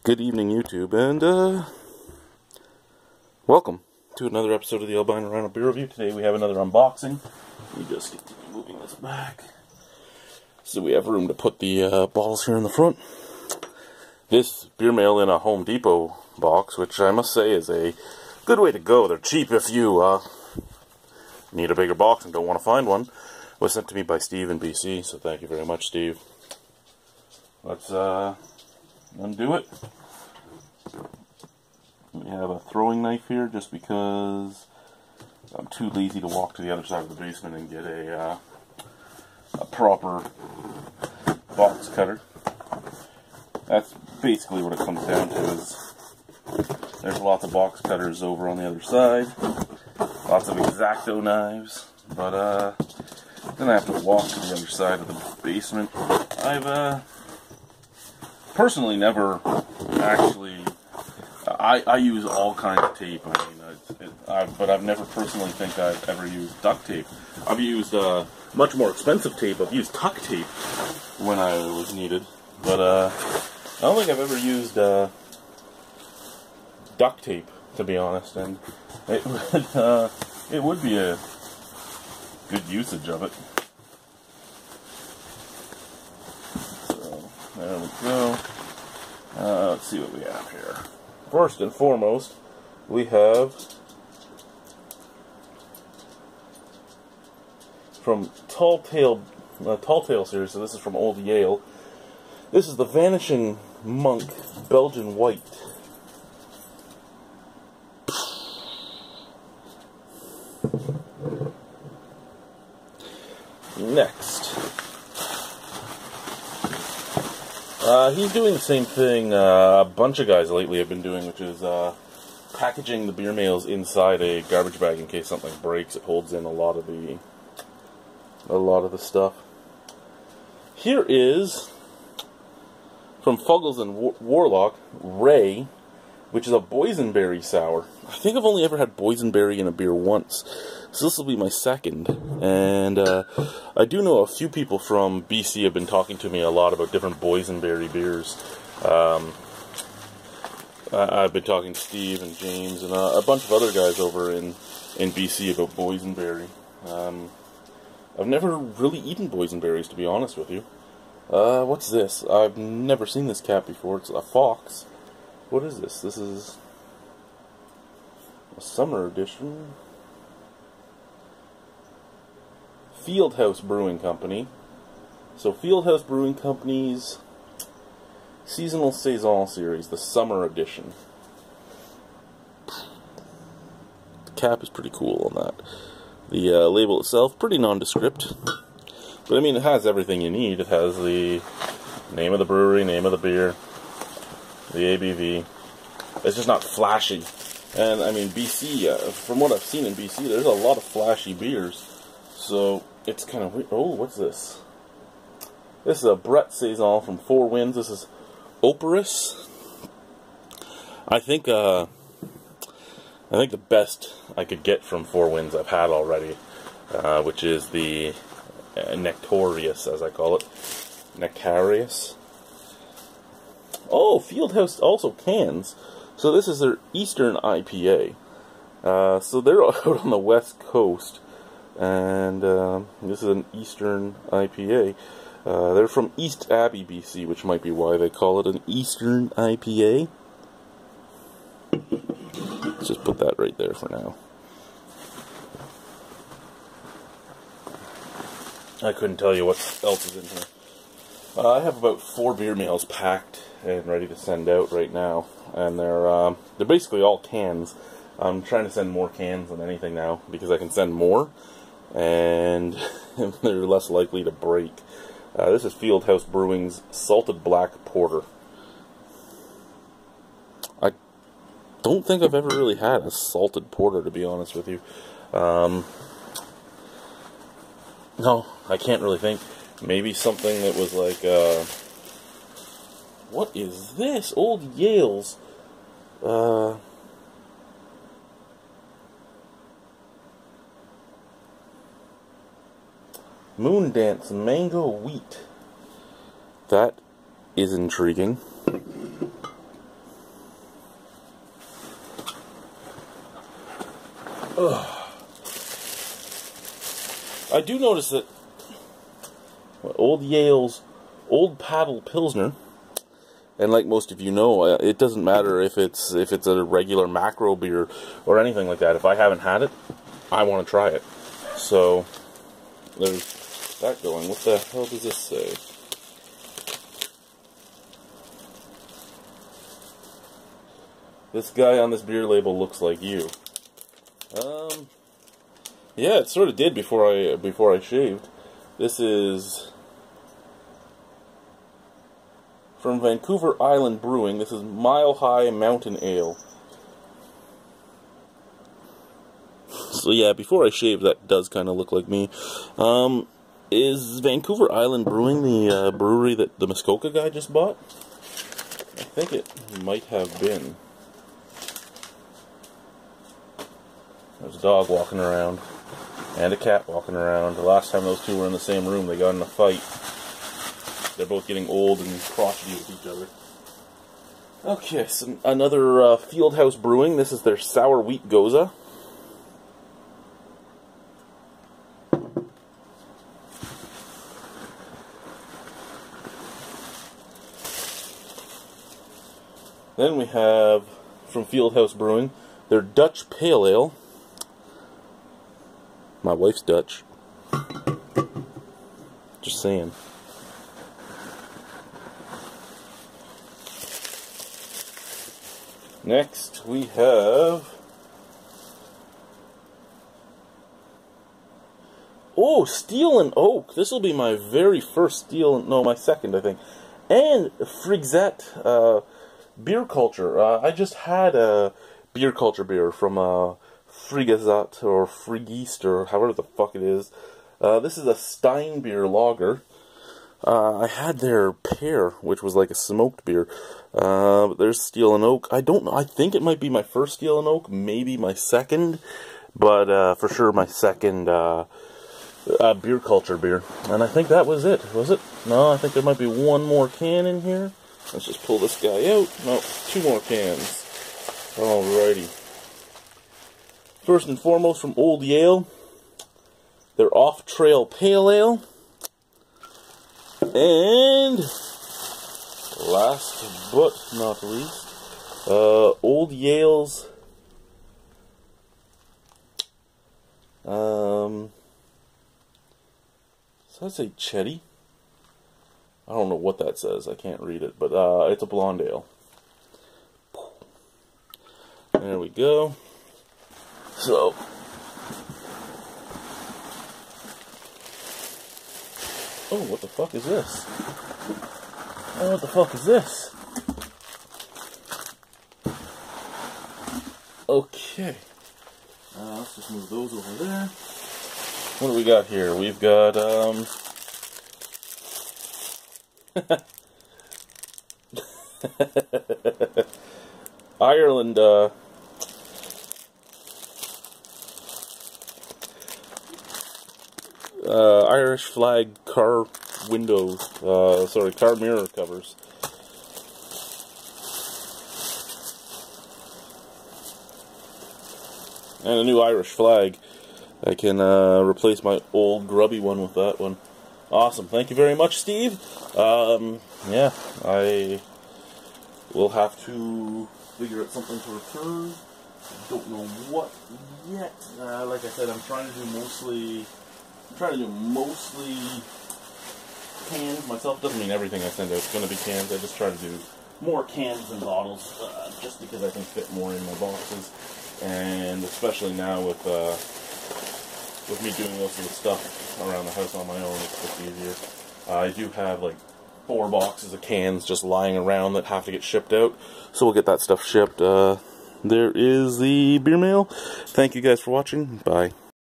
Good evening, YouTube, and welcome to another episode of the Albino Rhino Beer Review. Today we have another unboxing. Let me just continue moving this back so we have room to put the bottles here in the front. This Beermail in a Home Depot box, which I must say is a good way to go. They're cheap if you need a bigger box and don't want to find one. Was sent to me by Steve in BC, so thank you very much, Steve. Let's undo it. We have a throwing knife here just because I'm too lazy to walk to the other side of the basement and get a proper box cutter. That's basically what it comes down to. Is there's lots of box cutters over on the other side, lots of X-Acto knives, but then I have to walk to the other side of the basement. I've personally never actually, I use all kinds of tape. I mean, but I've never personally think I've ever used duct tape. I've used much more expensive tape. I've used tuck tape when I was needed, but I don't think I've ever used duct tape, to be honest. And it would be a good usage of it. There we go. Let's see what we have here. First and foremost, we have from Tall Tale series, so this is from Old Yale. This is the Vanishing Monk Belgian White. Next. He's doing the same thing a bunch of guys lately have been doing, which is packaging the beer mails inside a garbage bag in case something breaks. It holds in a lot of the stuff. Here is from Fuggles and Warlock, Ray, which is a boysenberry sour. I think I've only ever had boysenberry in a beer once, so this will be my second. And I do know a few people from BC have been talking to me a lot about different boysenberry beers. I've been talking to Steve and James and a bunch of other guys over in BC about boysenberry. I've never really eaten boysenberries, to be honest with you. What's this? I've never seen this cap before. It's a fox. What is this? This is a summer edition. Fieldhouse Brewing Company. So Fieldhouse Brewing Company's Seasonal Saison series, the summer edition. The cap is pretty cool on that. The label itself, pretty nondescript. But I mean, it has everything you need. It has the name of the brewery, name of the beer, the ABV. It's just not flashy. And I mean, BC, from what I've seen in BC, there's a lot of flashy beers. So it's kind of weird. Oh, what's this? This is a Brett Saison from Four Winds. This is Operus. I think the best I could get from Four Winds I've had already, which is the Nectarius, as I call it. Nectarius. Oh, Fieldhouse also cans. So this is their Eastern IPA. So they're out on the West Coast. And this is an Eastern IPA. They're from East Abbey, BC, which might be why they call it an Eastern IPA. Let's just put that right there for now. I couldn't tell you what else is in here. I have about 4 beer mails packed and ready to send out right now, and they're basically all cans. I'm trying to send more cans than anything now because I can send more, and they're less likely to break. This is Fieldhouse Brewing's Salted Black Porter. I don't think I've ever really had a salted porter, to be honest with you. No, I can't really think. Maybe something that was like, what is this? Old Yale's, Moondance Mango Wheat. That is intriguing. I do notice that Old Yale's Old Paddle Pilsner, and like most of you know, it doesn't matter if it's a regular macro beer or anything like that. If I haven't had it, I want to try it. So there's that going. What the hell does this say? This guy on this beer label looks like you. Yeah, it sort of did before I shaved. This is from Vancouver Island Brewing. This is Mile High Mountain Ale. So yeah, before I shaved, that does kind of look like me. Is Vancouver Island Brewing the brewery that the Muskoka guy just bought? I think it might have been. There's a dog walking around, and a cat walking around. The last time those two were in the same room, they got in a fight. They're both getting old and crotchety with each other. Okay, so another Fieldhouse Brewing. This is their Sour Wheat Goza. Then we have, from Fieldhouse Brewing, their Dutch Pale Ale. My wife's Dutch. Just saying. Next we have... Oh, Steel and Oak. This will be my very first Steel... No, my second, I think. And Frigzet Beer Culture. I just had a Beer Culture beer from Frigazat or Frigist or however the fuck it is. This is a Steinbier lager. I had their pear, which was like a smoked beer. But there's Steel and Oak. I don't know. I think it might be my first Steel and Oak, maybe my second, but for sure my second Beer Culture beer. And I think that was it. Was it? No, I think there might be one more can in here. Let's just pull this guy out. No, two more cans. Alrighty. First and foremost, from Old Yale, their Off-Trail Pale Ale. And last but not least, Old Yale's does that say Chetty? I don't know what that says. I can't read it, but it's a blonde ale. There we go. So, oh, what the fuck is this? Oh, what the fuck is this? Okay. Let's just move those over there. What do we got here? We've got, Ireland, Irish flag car windows, sorry, car mirror covers. And a new Irish flag. I can replace my old grubby one with that one. Awesome. Thank you very much, Steve. Yeah, I will have to figure out something to return. I don't know what yet. Like I said, I'm trying to do mostly cans myself. Doesn't mean everything I send out is going to be cans. I just try to do more cans than bottles, just because I can fit more in my boxes. And especially now with me doing most of the stuff around the house on my own, it's just easier. I do have like 4 boxes of cans just lying around that have to get shipped out, so we'll get that stuff shipped. There is the beer mail. Thank you guys for watching. Bye.